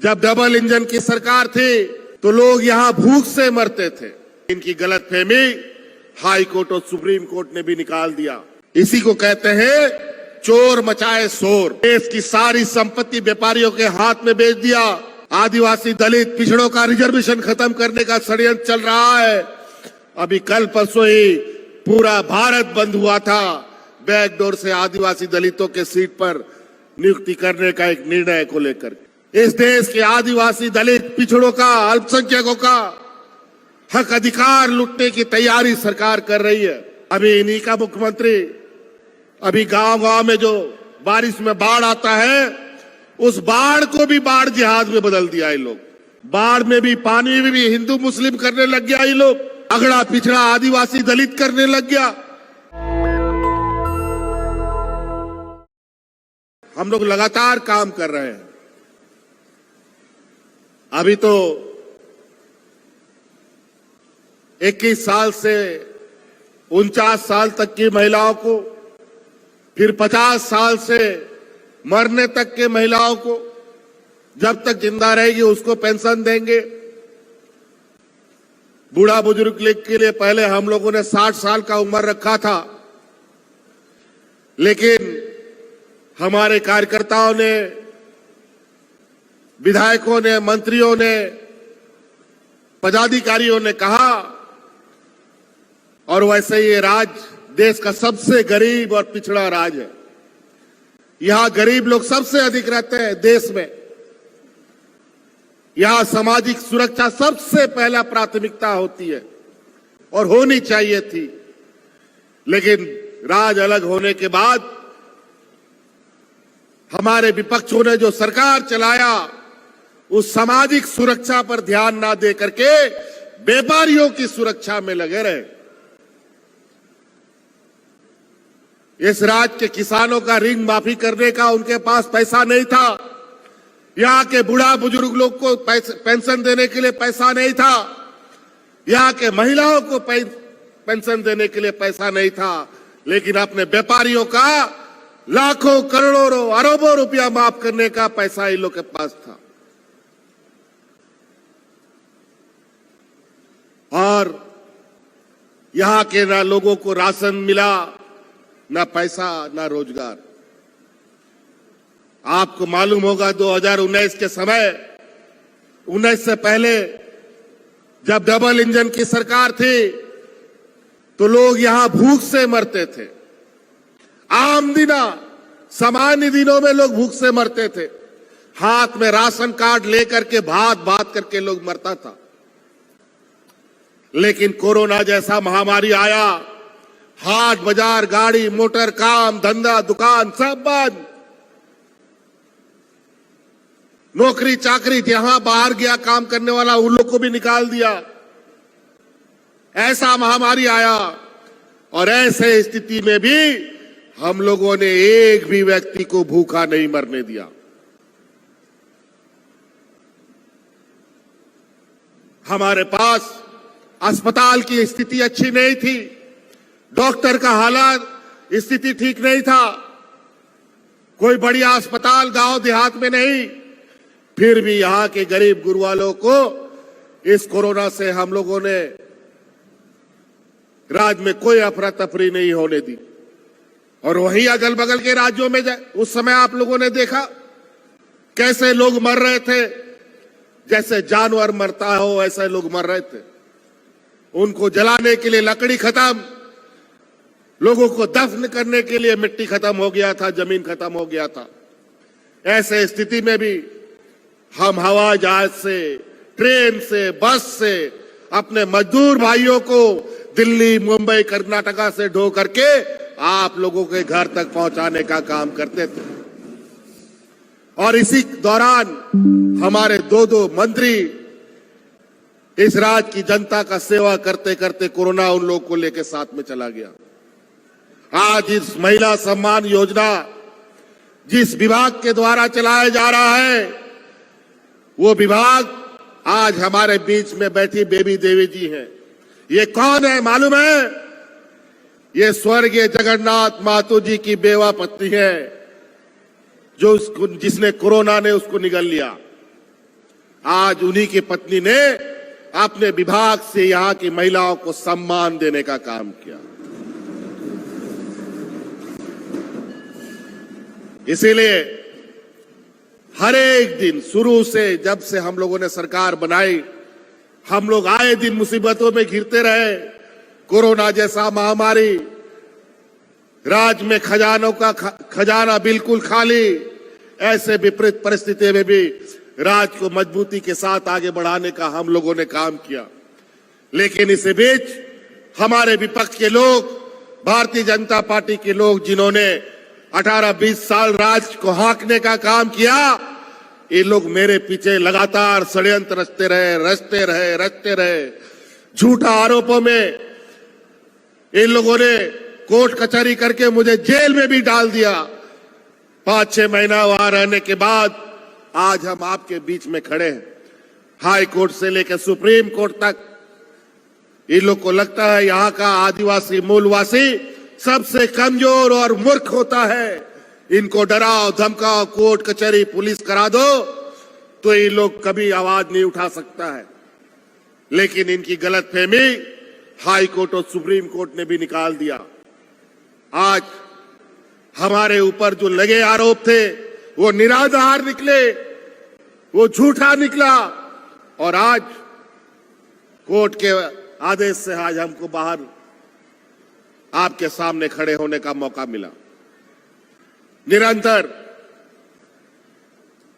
जब double engine की सरकार थी तो लोग यहां भूख से मरते थे। इनकी गलतफहमी हाई कोर्ट और सुप्रीम कोर्ट ने भी निकाल दिया। इसी को कहते हैं चोर मचाए शोर। देश की सारी संपत्ति व्यापारियों के हाथ में बेच दिया। आदिवासी दलित पिछड़ों का रिजर्वेशन खत्म करने का षड्यंत्र चल रहा है। अभी कल परसों ही पूरा भारत बंद हुआ था बैकडोर से आदिवासी दलितों के सीट पर नियुक्ति करने का एक निर्णय को लेकर। इस देश के आदिवासी दलित पिछड़ों का अल्पसंख्यकों का हक अधिकार लूटने की तैयारी सरकार कर रही है। अभी इन्हीं का मुख्यमंत्री अभी गांव-गांव में जो बारिश में बाढ़ आता है उस बाढ़ को भी बाढ़ जिहाद में बदल दिया ये लोग। बाढ़ में भी पानी में भी हिंदू मुस्लिम करने लग गया ये लोग। अगड़ा पिछड़ा आदिवासी दलित करने लग गया। हम लोग लगातार काम कर रहे हैं। अभी तो 21 साल से 49 साल तक की महिलाओं को, फिर 50 साल से मरने तक के महिलाओं को जब तक जिंदा रहेगी उसको पेंशन देंगे। बूढ़ा बुजुर्ग के लिए पहले हम लोगों ने 60 साल का उम्र रखा था, लेकिन हमारे कार्यकर्ताओं ने, विधायकों ने, मंत्रियों ने, पदाधिकारियों ने कहा, और वैसे ये राज्य देश का सबसे गरीब और पिछड़ा राज्य है। यहां गरीब लोग सबसे अधिक रहते हैं देश में। यहां सामाजिक सुरक्षा सबसे पहला प्राथमिकता होती है और होनी चाहिए थी। लेकिन राज अलग होने के बाद हमारे विपक्षों ने जो सरकार चलाया उस सामाजिक सुरक्षा पर ध्यान ना दे करके व्यापारियों की सुरक्षा में लगे रहे। इस राज्य के किसानों का ऋण माफी करने का उनके पास पैसा नहीं था। यहाँ के बूढ़ा बुजुर्ग लोग को पेंशन देने के लिए पैसा नहीं था। यहाँ के महिलाओं को पेंशन देने के लिए पैसा नहीं था। लेकिन अपने व्यापारियों का लाखों करोड़ों अरबों रुपया माफ करने का पैसा इन लोग के पास था। और यहाँ के ना लोगों को राशन मिला, ना पैसा, ना रोजगार। आपको मालूम होगा 2019 के समय, 19 से पहले जब डबल इंजन की सरकार थी तो लोग यहां भूख से मरते थे। आम दिना, सामान्य दिनों में लोग भूख से मरते थे। हाथ में राशन कार्ड लेकर के भात करके लोग मरता था। लेकिन कोरोना जैसा महामारी आया, हाट बाजार, गाड़ी मोटर, काम धंधा, दुकान सब बंद। नौकरी चाकरी जहां बाहर गया काम करने वाला उन लोग को भी निकाल दिया। ऐसा महामारी आया और ऐसे स्थिति में भी हम लोगों ने एक भी व्यक्ति को भूखा नहीं मरने दिया। हमारे पास अस्पताल की स्थिति अच्छी नहीं थी, डॉक्टर का हालात स्थिति ठीक नहीं था, कोई बढ़िया अस्पताल गांव देहात में नहीं। फिर भी यहां के गरीब गुरवालों को इस कोरोना से हम लोगों ने राज्य में कोई अफरा तफरी नहीं होने दी। और वहीं अगल बगल के राज्यों में उस समय आप लोगों ने देखा कैसे लोग मर रहे थे, जैसे जानवर मरता हो ऐसे लोग मर रहे थे। उनको जलाने के लिए लकड़ी खत्म, लोगों को दफन करने के लिए मिट्टी खत्म हो गया था, जमीन खत्म हो गया था। ऐसे स्थिति में भी हम हवाई जहाज से, ट्रेन से, बस से अपने मजदूर भाइयों को दिल्ली, मुंबई, कर्नाटका से ढो करके आप लोगों के घर तक पहुंचाने का काम करते थे। और इसी दौरान हमारे दो मंत्री इस राज्य की जनता का सेवा करते करते कोरोना उन लोगों को लेकर साथ में चला गया। आज इस महिला सम्मान योजना जिस विभाग के द्वारा चलाया जा रहा है, वो विभाग आज हमारे बीच में बैठी बेबी देवी जी हैं। ये कौन है मालूम है? ये स्वर्गीय जगन्नाथ मातो जी की बेवा पत्नी है, जो जिसने कोरोना ने उसको निगल लिया। आज उन्हीं की पत्नी ने अपने विभाग से यहां की महिलाओं को सम्मान देने का काम किया। इसीलिए हर एक दिन शुरू से जब से हम लोगों ने सरकार बनाई, हम लोग आए दिन मुसीबतों में घिरते रहे। कोरोना जैसा महामारी, राज्य में खजानों का खजाना बिल्कुल खाली, ऐसे विपरीत परिस्थिति में भी राज्य को मजबूती के साथ आगे बढ़ाने का हम लोगों ने काम किया। लेकिन इसी बीच हमारे विपक्ष के लोग, भारतीय जनता पार्टी के लोग, जिन्होंने 18-20 साल राज्य को हाँकने का काम किया, ये लोग मेरे पीछे लगातार षड्यंत्र रचते रहे। झूठा आरोपों में इन लोगों ने कोर्ट कचहरी करके मुझे जेल में भी डाल दिया। 5-6 महीना वहां रहने के बाद आज हम आपके बीच में खड़े हैं। हाई कोर्ट से लेकर सुप्रीम कोर्ट तक इन लोग को लगता है यहां का आदिवासी मूलवासी सबसे कमजोर और मूर्ख होता है। इनको डराओ धमकाओ, कोर्ट कचहरी पुलिस करा दो तो ये लोग कभी आवाज नहीं उठा सकता है। लेकिन इनकी गलतफहमी हाई कोर्ट और सुप्रीम कोर्ट ने भी निकाल दिया। आज हमारे ऊपर जो लगे आरोप थे वो निराधार निकले, वो झूठा निकला और आज कोर्ट के आदेश से आज हमको बाहर आपके सामने खड़े होने का मौका मिला। निरंतर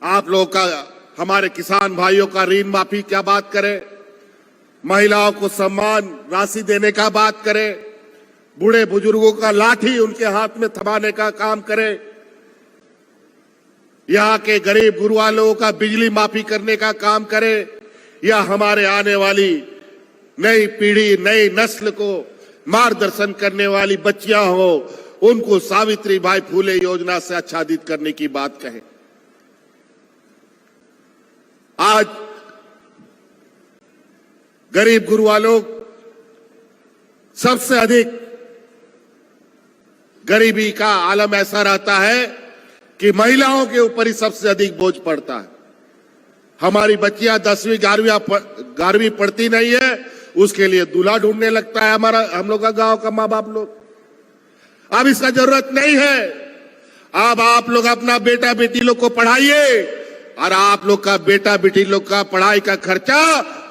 आप लोगों का, हमारे किसान भाइयों का ऋण माफी क्या बात करें, महिलाओं को सम्मान राशि देने का बात करें, बूढ़े बुजुर्गों का लाठी उनके हाथ में थमाने का काम करें, यहां के गरीब गुरुआ लोगों का बिजली माफी करने का काम करें, या हमारे आने वाली नई पीढ़ी, नई नस्ल को मार्गदर्शन करने वाली बच्चियां हो, उनको सावित्री बाई फुले योजना से आच्छादित करने की बात कहें। आज गरीब गुरुआ लोग सबसे अधिक, गरीबी का आलम ऐसा रहता है कि महिलाओं के ऊपर ही सबसे अधिक बोझ पड़ता है। हमारी बच्चियां 10वीं 11वीं पढ़ती नहीं है, उसके लिए दूल्हा ढूंढने लगता है हम लोग का गांव का माँ बाप लोग। अब इसका जरूरत नहीं है। अब आप लोग अपना बेटा बेटी लोग को पढ़ाइए और आप लोग का बेटा बेटी लोग का पढ़ाई का खर्चा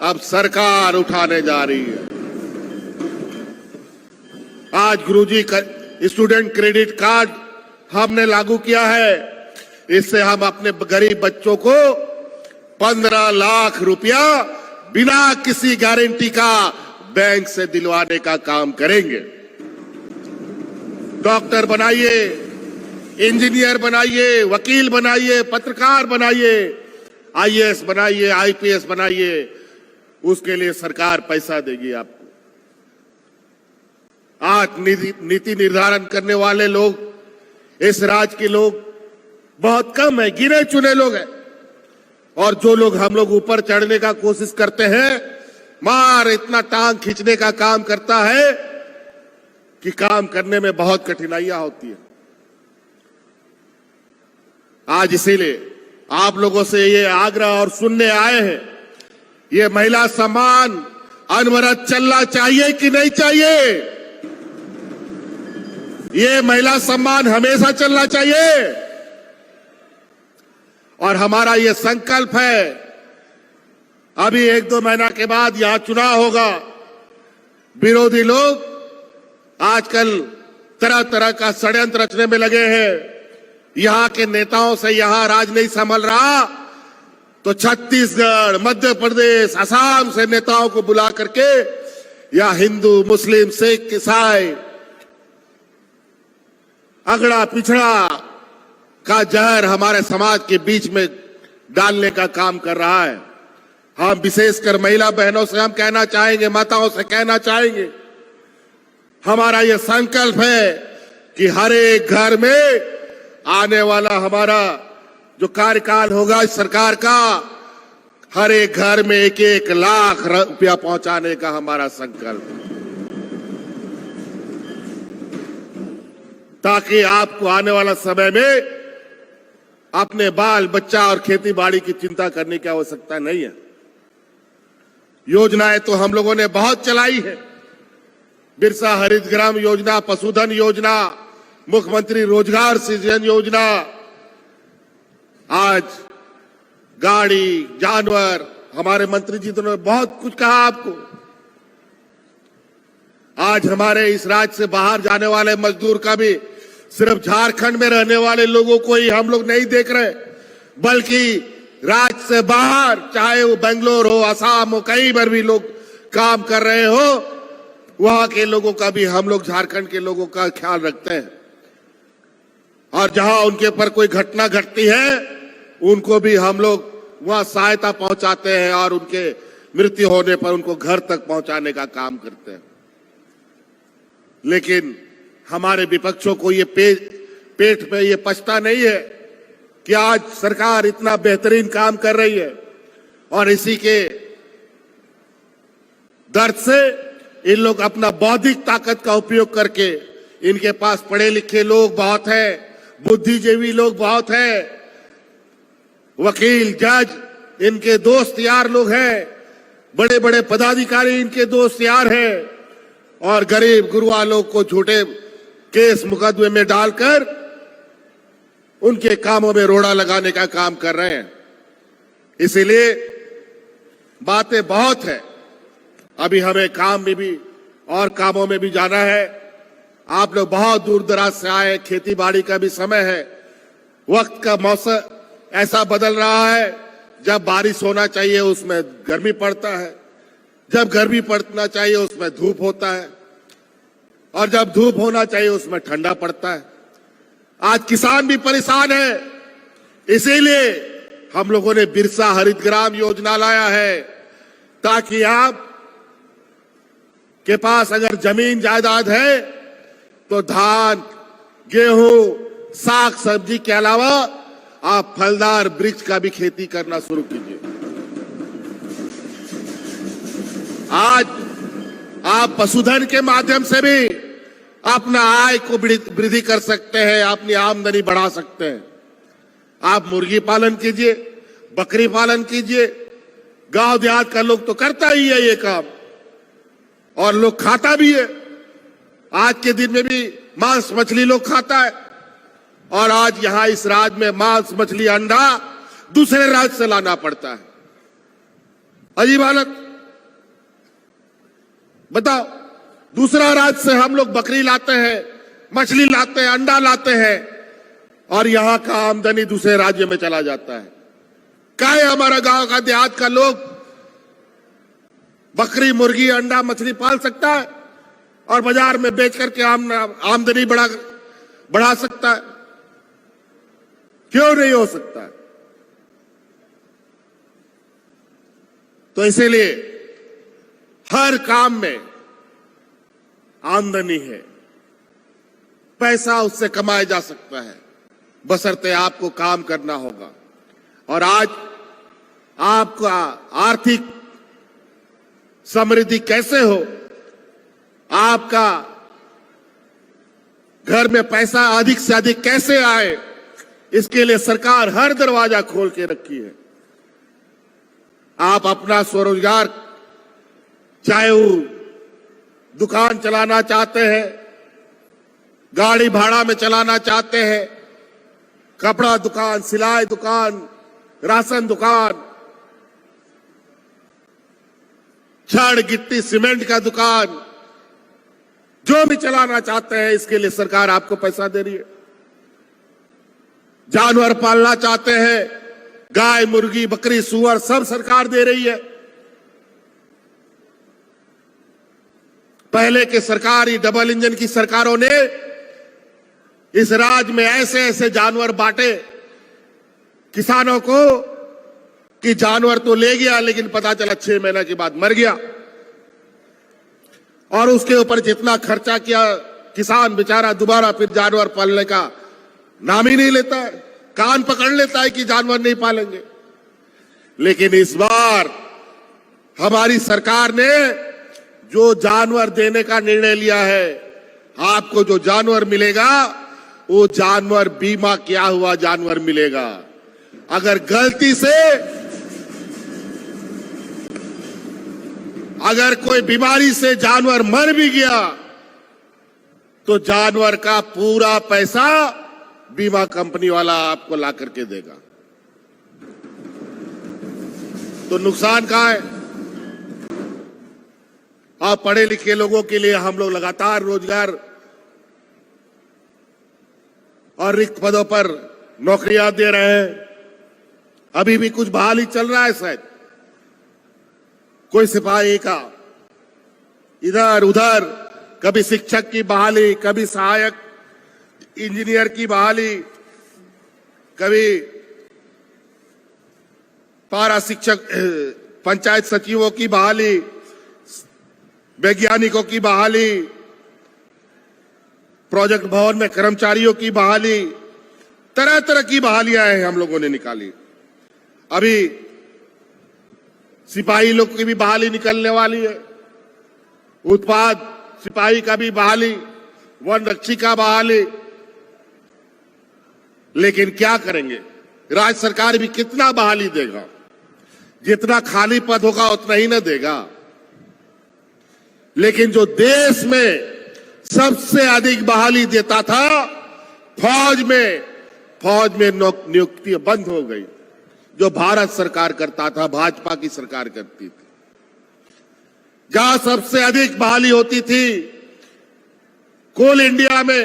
अब सरकार उठाने जा रही है। आज गुरुजी का स्टूडेंट क्रेडिट कार्ड हमने लागू किया है। इससे हम अपने गरीब बच्चों को 15 लाख रुपया बिना किसी गारंटी का बैंक से दिलवाने का काम करेंगे। डॉक्टर बनाइए, इंजीनियर बनाइए, वकील बनाइए, पत्रकार बनाइए, आईएएस बनाइए, आईपीएस बनाइए, उसके लिए सरकार पैसा देगी आपको। आज नीति निर्धारण करने वाले लोग, इस राज्य के लोग बहुत कम है, गिने चुने लोग हैं। और जो लोग हम लोग ऊपर चढ़ने का कोशिश करते हैं, मार इतना टांग खींचने का काम करता है कि काम करने में बहुत कठिनाइयां होती है। आज इसीलिए आप लोगों से ये आग्रह और सुनने आए हैं, ये महिला सम्मान अनवरत चलना चाहिए कि नहीं चाहिए? ये महिला सम्मान हमेशा चलना चाहिए। और हमारा ये संकल्प है, अभी 1-2 महीना के बाद यहां चुनाव होगा। विरोधी लोग आजकल तरह तरह का षड्यंत्र रचने में लगे हैं। यहां के नेताओं से यहां राज नहीं संभल रहा तो छत्तीसगढ़, मध्य प्रदेश, असम से नेताओं को बुला करके या हिंदू, मुस्लिम, सिख, ईसाई, अगड़ा पिछड़ा का जहर हमारे समाज के बीच में डालने का काम कर रहा है। हम विशेषकर महिला बहनों से हम कहना चाहेंगे, माताओं से कहना चाहेंगे, हमारा यह संकल्प है कि हर एक घर में आने वाला हमारा जो कार्यकाल होगा इस सरकार का, हर एक घर में 1-1 लाख रुपया पहुंचाने का हमारा संकल्प है, ताकि आपको आने वाला समय में अपने बाल बच्चा और खेती बाड़ी की चिंता करने की आवश्यकता नहीं है। योजनाएं तो हम लोगों ने बहुत चलाई है। बिरसा हरित ग्राम योजना, पशुधन योजना, मुख्यमंत्री रोजगार सृजन योजना, आज गाड़ी, जानवर, हमारे मंत्री जी तो ने बहुत कुछ कहा आपको। आज हमारे इस राज्य से बाहर जाने वाले मजदूर का भी सिर्फ झारखंड में रहने वाले लोगों को ही हम लोग नहीं देख रहे, बल्कि राज्य से बाहर, चाहे वो बेंगलोर हो, असम हो, कहीं पर भी लोग काम कर रहे हो, वहां के लोगों का भी हम लोग, झारखंड के लोगों का ख्याल रखते हैं। और जहां उनके ऊपर कोई घटना घटती है, उनको भी हम लोग वहां सहायता पहुंचाते हैं और उनके मृत्यु होने पर उनको घर तक पहुंचाने का काम करते हैं। लेकिन हमारे विपक्षों को ये पेट पे ये पछता नहीं है कि आज सरकार इतना बेहतरीन काम कर रही है और इसी के दर्द से इन लोग अपना बौद्धिक ताकत का उपयोग करके, इनके पास पढ़े लिखे लोग बहुत हैं, बुद्धिजीवी लोग बहुत हैं, वकील, जज इनके दोस्त यार लोग हैं, बड़े बड़े पदाधिकारी इनके दोस्त यार हैं, और गरीब गुरुआ लोग को झूठे केस मुकदमे में डालकर उनके कामों में रोड़ा लगाने का काम कर रहे हैं। इसीलिए बातें बहुत है, अभी हमें काम में भी और कामों में भी जाना है। आप लोग बहुत दूर दराज से आए, खेती बाड़ी का भी समय है, वक्त का मौसम ऐसा बदल रहा है, जब बारिश होना चाहिए उसमें गर्मी पड़ता है, जब गर्मी पड़ना चाहिए उसमें धूप होता है, और जब धूप होना चाहिए उसमें ठंडा पड़ता है। आज किसान भी परेशान है, इसीलिए हम लोगों ने बिरसा हरित ग्राम योजना लाया है, ताकि आप के पास अगर जमीन जायदाद है तो धान, गेहूं, साग सब्जी के अलावा आप फलदार वृक्ष का भी खेती करना शुरू कीजिए। आज आप पशुधन के माध्यम से भी अपना आय को वृद्धि कर सकते हैं, अपनी आमदनी बढ़ा सकते हैं। आप मुर्गी पालन कीजिए, बकरी पालन कीजिए। गांव देहात का लोग तो करता ही है ये काम, और लोग खाता भी है। आज के दिन में भी मांस मछली लोग खाता है, और आज यहां इस राज्य में मांस मछली अंडा दूसरे राज्य से लाना पड़ता है। अजीब हालत, बताओ। दूसरा राज्य से हम लोग बकरी लाते हैं, मछली लाते हैं, अंडा लाते हैं, और यहां का आमदनी दूसरे राज्य में चला जाता है। काहे हमारा गांव का देहात का लोग बकरी, मुर्गी, अंडा, मछली पाल सकता है और बाजार में बेच करके आमदनी बढ़ा सकता है? क्यों नहीं हो सकता? तो इसीलिए हर काम में आमदनी है, पैसा उससे कमाया जा सकता है, बशर्ते आपको काम करना होगा। और आज आपका आर्थिक समृद्धि कैसे हो, आपका घर में पैसा अधिक से अधिक कैसे आए, इसके लिए सरकार हर दरवाजा खोल के रखी है। आप अपना स्वरोजगार, चाहे वो दुकान चलाना चाहते हैं, गाड़ी भाड़ा में चलाना चाहते हैं, कपड़ा दुकान, सिलाई दुकान, राशन दुकान, छड़ गिट्टी सीमेंट का दुकान, जो भी चलाना चाहते हैं, इसके लिए सरकार आपको पैसा दे रही है। जानवर पालना चाहते हैं, गाय, मुर्गी, बकरी, सुअर, सब सरकार दे रही है। पहले के सरकारी डबल इंजन की सरकारों ने इस राज्य में ऐसे ऐसे जानवर बांटे किसानों को कि जानवर तो ले गया, लेकिन पता चला 6 महीने के बाद मर गया, और उसके ऊपर जितना खर्चा किया, किसान बेचारा दोबारा फिर जानवर पालने का नाम ही नहीं लेता है, कान पकड़ लेता है कि जानवर नहीं पालेंगे। लेकिन इस बार हमारी सरकार ने जो जानवर देने का निर्णय लिया है, आपको जो जानवर मिलेगा वो जानवर बीमा किया हुआ जानवर मिलेगा। अगर गलती से अगर कोई बीमारी से जानवर मर भी गया तो जानवर का पूरा पैसा बीमा कंपनी वाला आपको ला करके देगा। तो नुकसान कहां है? आप पढ़े लिखे लोगों के लिए हम लोग लगातार रोजगार और रिक्त पदों पर नौकरियां दे रहे हैं। अभी भी कुछ बहाली चल रहा है, शायद कोई सिपाही का इधर उधर, कभी शिक्षक की बहाली, कभी सहायक इंजीनियर की बहाली, कभी पारा शिक्षक, पंचायत सचिवों की बहाली, वैज्ञानिकों की बहाली, प्रोजेक्ट भवन में कर्मचारियों की बहाली, तरह तरह की बहालियां हैं हम लोगों ने निकाली। अभी सिपाही लोग की भी बहाली निकलने वाली है, उत्पाद सिपाही का भी बहाली, वन रक्षी का बहाली। लेकिन क्या करेंगे, राज्य सरकार भी कितना बहाली देगा? जितना खाली पद होगा उतना ही न देगा। लेकिन जो देश में सबसे अधिक बहाली देता था फौज में नियुक्ति बंद हो गई, जो भारत सरकार करता था, भाजपा की सरकार करती थी। जहां सबसे अधिक बहाली होती थी कोल इंडिया में,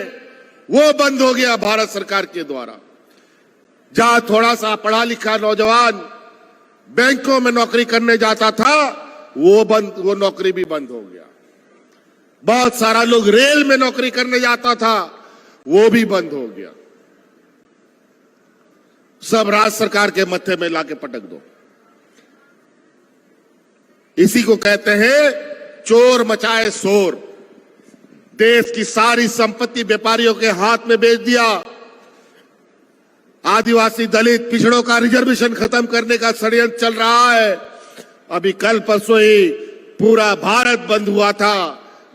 वो बंद हो गया भारत सरकार के द्वारा। जहां थोड़ा सा पढ़ा लिखा नौजवान बैंकों में नौकरी करने जाता था, वो नौकरी भी बंद हो गया। बहुत सारा लोग रेल में नौकरी करने जाता था, वो भी बंद हो गया। सब राज्य सरकार के मत्थे में लाके पटक दो। इसी को कहते हैं चोर मचाए शोर। देश की सारी संपत्ति व्यापारियों के हाथ में बेच दिया। आदिवासी दलित पिछड़ों का रिजर्वेशन खत्म करने का षड्यंत्र चल रहा है। अभी कल परसों ही पूरा भारत बंद हुआ था,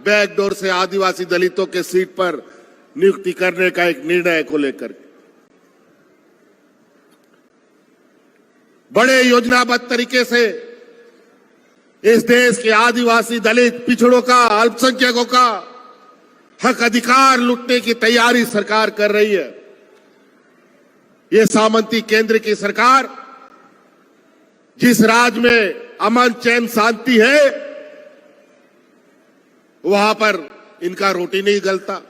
बैकडोर से आदिवासी दलितों के सीट पर नियुक्ति करने का एक निर्णय को लेकर। बड़े योजनाबद्ध तरीके से इस देश के आदिवासी दलित पिछड़ों का, अल्पसंख्यकों का हक अधिकार लूटने की तैयारी सरकार कर रही है। ये सामंती केंद्र की सरकार जिस राज्य में अमन चैन शांति है, वहां पर इनका रोटी नहीं गलता,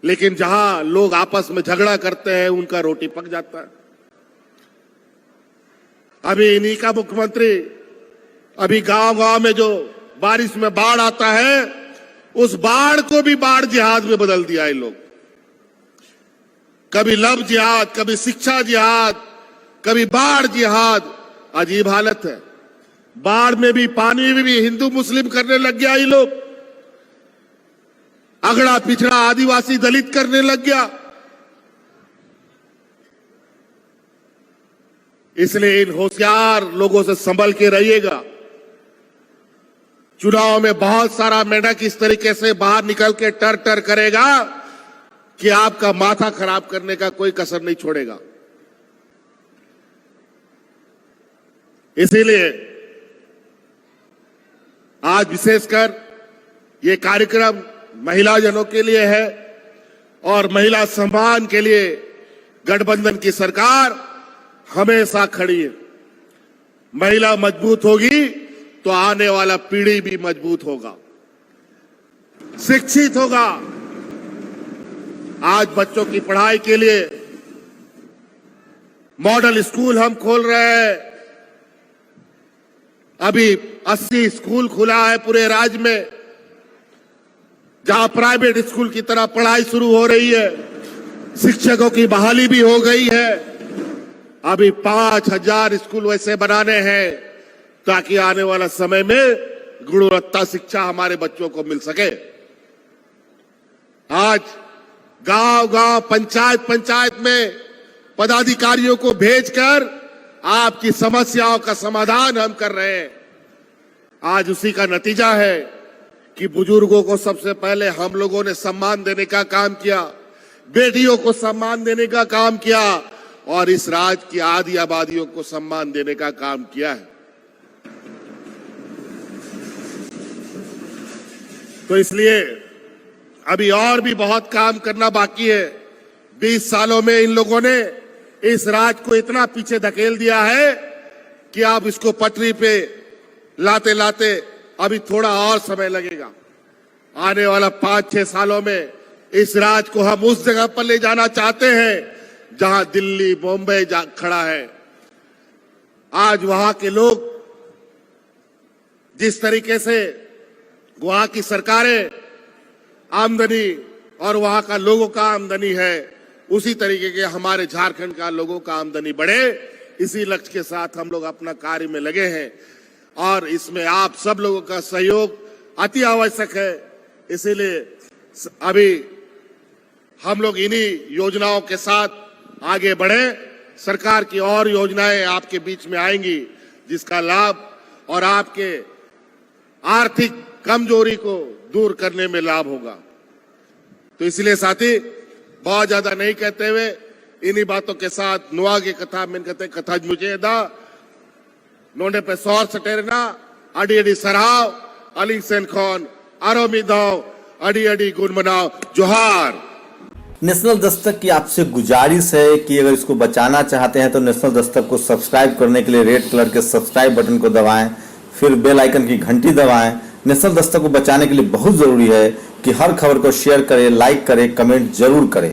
लेकिन जहां लोग आपस में झगड़ा करते हैं उनका रोटी पक जाता है। अभी इन्हीं का मुख्यमंत्री, अभी गांव-गांव में जो बारिश में बाढ़ आता है, उस बाढ़ को भी बाढ़ जिहाद में बदल दिया है लोग। कभी लव जिहाद, कभी शिक्षा जिहाद, कभी बाढ़ जिहाद। अजीब हालत है। बाढ़ में भी, पानी में भी हिंदू मुस्लिम करने लग गया ये लोग। अगड़ा पिछड़ा आदिवासी दलित करने लग गया। इसलिए इन होशियार लोगों से संभल के रहिएगा। चुनाव में बहुत सारा मेंढक इस तरीके से बाहर निकल के टर टर करेगा कि आपका माथा खराब करने का कोई कसर नहीं छोड़ेगा। इसीलिए आज विशेषकर ये कार्यक्रम महिला जनों के लिए है और महिला सम्मान के लिए गठबंधन की सरकार हमेशा खड़ी है। महिला मजबूत होगी तो आने वाला पीढ़ी भी मजबूत होगा, शिक्षित होगा। आज बच्चों की पढ़ाई के लिए मॉडल स्कूल हम खोल रहे हैं। अभी 80 स्कूल खुला है पूरे राज्य में, जहां प्राइवेट स्कूल की तरह पढ़ाई शुरू हो रही है। शिक्षकों की बहाली भी हो गई है। अभी 5000 स्कूल वैसे बनाने हैं ताकि आने वाला समय में गुणवत्ता शिक्षा हमारे बच्चों को मिल सके। आज गांव-गांव, पंचायत में पदाधिकारियों को भेजकर आपकी समस्याओं का समाधान हम कर रहे हैं। आज उसी का नतीजा है कि बुजुर्गों को सबसे पहले हम लोगों ने सम्मान देने का काम किया। बेटियों को सम्मान देने का काम किया और इस राज्य की आधी आबादियों को सम्मान देने का काम किया है। तो इसलिए अभी और भी बहुत काम करना बाकी है। 20 सालों में इन लोगों ने इस राज्य को इतना पीछे धकेल दिया है कि आप इसको पटरी पे लाते लाते अभी थोड़ा और समय लगेगा। आने वाला 5-6 सालों में इस राज्य को हम उस जगह पर ले जाना चाहते हैं जहां दिल्ली, बॉम्बे खड़ा है। आज वहां के लोग जिस तरीके से वहां की सरकारें आमदनी और वहां का लोगों का आमदनी है, उसी तरीके के हमारे झारखंड का लोगों का आमदनी बढ़े, इसी लक्ष्य के साथ हम लोग अपना कार्य में लगे हैं और इसमें आप सब लोगों का सहयोग अति आवश्यक है। इसीलिए अभी हम लोग इन्हीं योजनाओं के साथ आगे बढ़े। सरकार की और योजनाएं आपके बीच में आएंगी जिसका लाभ और आपके आर्थिक कमजोरी को दूर करने में लाभ होगा। तो इसलिए साथी बहुत ज्यादा नहीं कहते हुए इन्हीं बातों के साथ नुआ की कथा में कहते कथा मुझे दा नोंडे पे सौर सटेरना अडी अडी सराव अली सेन खान आरोमिदाव अडी अडी गुण मनाओ जोहार। नेशनल दस्तक की आपसे गुजारिश है कि अगर इसको बचाना चाहते हैं तो नेशनल दस्तक को सब्सक्राइब करने के लिए रेड कलर के सब्सक्राइब बटन को दबाएं, फिर बेल आइकन की घंटी दबाएं। नेशनल दस्तक को बचाने के लिए बहुत जरूरी है कि हर खबर को शेयर करें, लाइक करें, कमेंट जरूर करें।